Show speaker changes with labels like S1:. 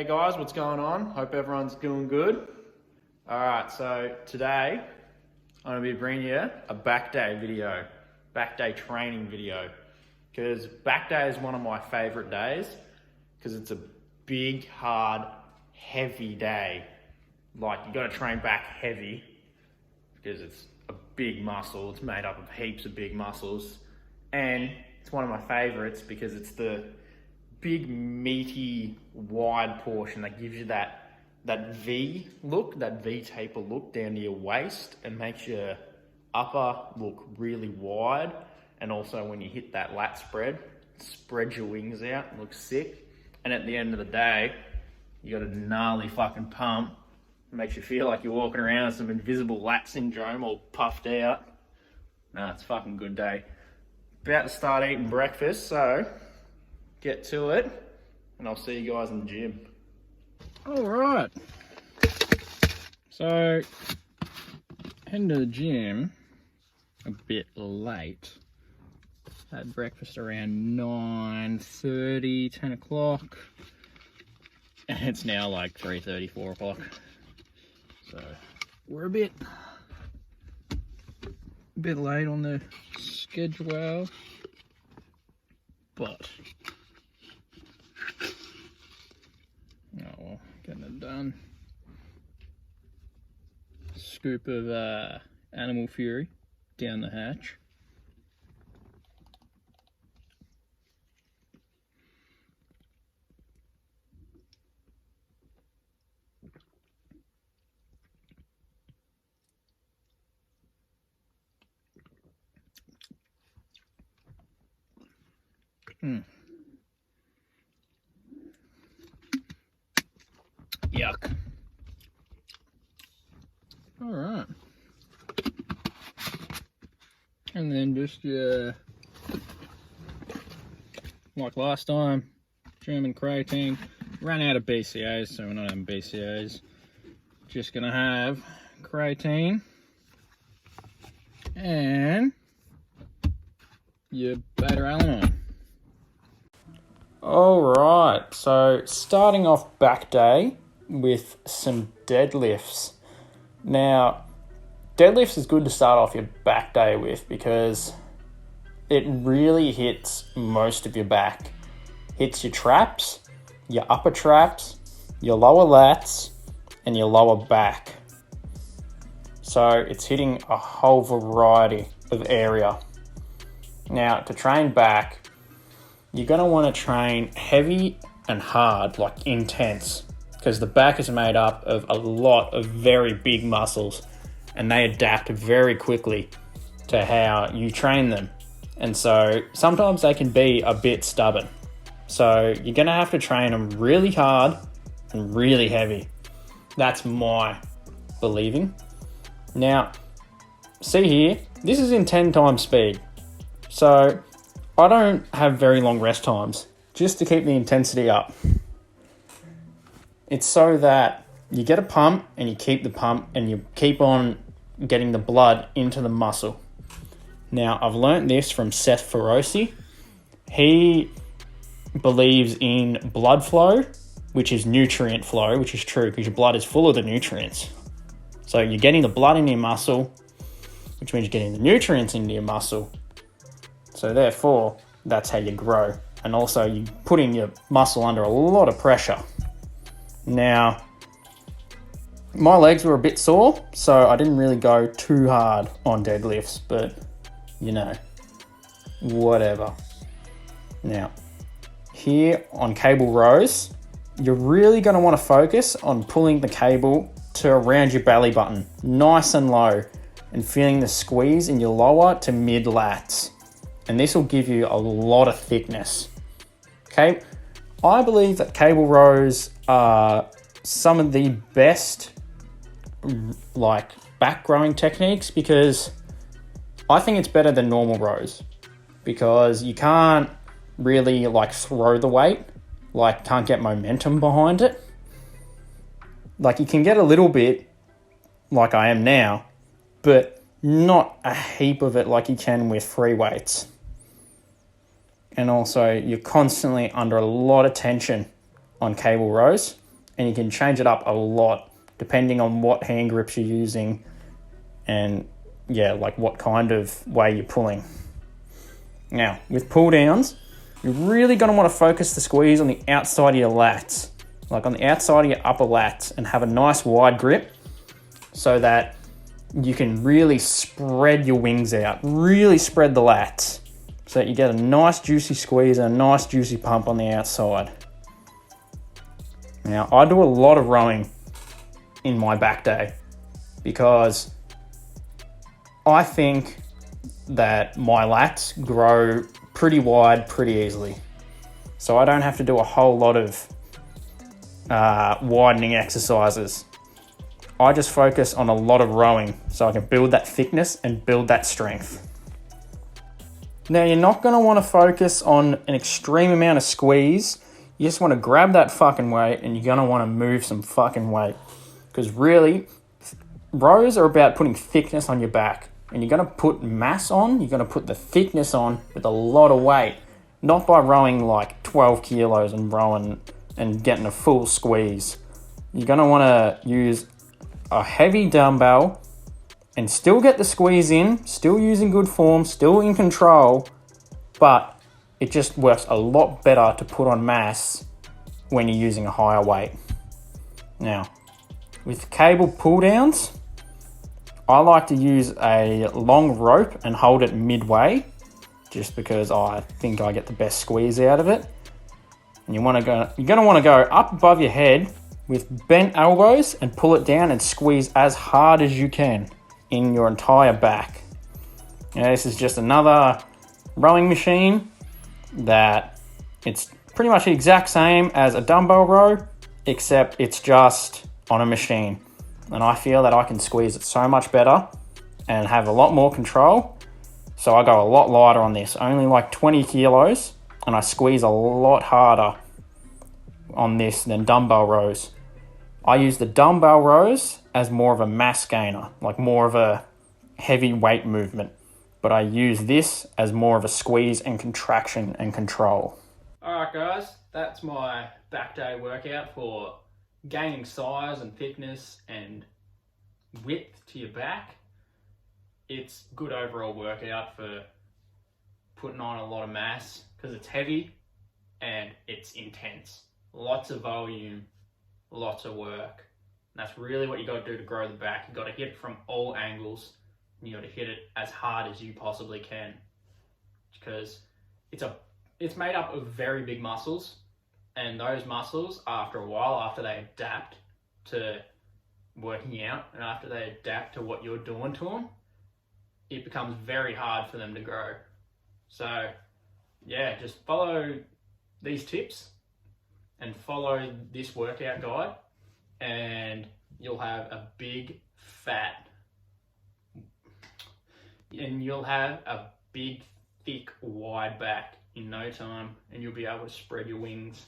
S1: Hey guys, what's going on? Hope everyone's doing good. Alright, so today I'm going to be bringing you a back day video, back day training video. Because back day is one of my favourite days because it's a big, hard, heavy day. Like, you got to train back heavy because it's a big muscle. It's made up of heaps of big muscles. And it's one of my favourites because it's the big, meaty, wide portion that gives you that V look, that V taper look down to your waist, and makes your upper look really wide. And also when you hit that lat spread your wings out, looks sick. And at the end of the day, you got a gnarly fucking pump. It makes you feel like you're walking around with some invisible lat syndrome all puffed out. Nah, it's a fucking good day. About to start eating breakfast, so get to it, and I'll see you guys in the gym.
S2: All right. So, heading to the gym a bit late. Had breakfast around 9:30, 10 o'clock. And it's now like 3:30, 4 o'clock. So, we're a bit late on the schedule. But oh well, getting it done. Scoop of Animal Fury down the hatch. Yuck. All right. And then just like last time, German creatine. Ran out of BCAAs, so we're not having BCAAs. Just gonna have creatine and your beta-alanine. Alright, so starting off back day with some deadlifts. Now, deadlifts is good to start off your back day with because it really hits most of your back. Hits your traps, your upper traps, your lower lats, and your lower back. So it's hitting a whole variety of area. Now, to train back, you're going to want to train heavy and hard, like intense, because the back is made up of a lot of very big muscles and they adapt very quickly to how you train them. And so sometimes they can be a bit stubborn. So you're going to have to train them really hard and really heavy. That's my believing. Now, see here, this is in 10 times speed. So I don't have very long rest times, just to keep the intensity up. It's so that you get a pump and you keep the pump and you keep on getting the blood into the muscle. Now, I've learnt this from Seth Feroce. He believes in blood flow, which is nutrient flow, which is true because your blood is full of the nutrients. So you're getting the blood into your muscle, which means you're getting the nutrients into your muscle. So therefore, that's how you grow. And also you're putting your muscle under a lot of pressure. Now, my legs were a bit sore, so I didn't really go too hard on deadlifts, but you know, whatever. Now, here on cable rows, you're really going to want to focus on pulling the cable to around your belly button, nice and low, and feeling the squeeze in your lower to mid lats. And this will give you a lot of thickness. Okay, I believe that cable rows are some of the best like back growing techniques because I think it's better than normal rows because you can't really like throw the weight, like can't get momentum behind it. Like you can get a little bit like I am now, but not a heap of it like you can with free weights. And also you're constantly under a lot of tension on cable rows and you can change it up a lot depending on what hand grips you're using and yeah, like what kind of way you're pulling. Now, with pull downs, you're really going to want to focus the squeeze on the outside of your lats, like on the outside of your upper lats, and have a nice wide grip so that you can really spread your wings out, really spread the lats so that you get a nice juicy squeeze and a nice juicy pump on the outside. Now, I do a lot of rowing in my back day because I think that my lats grow pretty wide pretty easily. So I don't have to do a whole lot of widening exercises. I just focus on a lot of rowing so I can build that thickness and build that strength. Now, you're not going to want to focus on an extreme amount of squeeze. You just want to grab that fucking weight and you're going to want to move some fucking weight. Because really, rows are about putting thickness on your back. And you're going to put mass on, you're going to put the thickness on with a lot of weight. Not by rowing like 12 kilos and rowing and getting a full squeeze. You're going to want to use a heavy dumbbell and still get the squeeze in, still using good form, still in control, but it just works a lot better to put on mass when you're using a higher weight. Now, with cable pull downs, I like to use a long rope and hold it midway just because I think I get the best squeeze out of it. And you're going to want to go up above your head with bent elbows and pull it down and squeeze as hard as you can in your entire back. Now, this is just another rowing machine that it's pretty much the exact same as a dumbbell row, except it's just on a machine. And I feel that I can squeeze it so much better and have a lot more control. So I go a lot lighter on this, only like 20 kilos, and I squeeze a lot harder on this than dumbbell rows. I use the dumbbell rows as more of a mass gainer, like more of a heavy weight movement. But I use this as more of a squeeze and contraction and control. Alright guys, that's my back day workout for gaining size and thickness and width to your back. It's good overall workout for putting on a lot of mass because it's heavy and it's intense. Lots of volume, lots of work. And that's really what you got to do to grow the back. You got to hit it from all angles. And you got to hit it as hard as you possibly can because it's made up of very big muscles. And those muscles, after a while, after they adapt to working out and after they adapt to what you're doing to them, it becomes very hard for them to grow. So, yeah, just follow these tips and follow this workout guide and you'll have a big, fat, and you'll have a big, thick, wide back in no time and you'll be able to spread your wings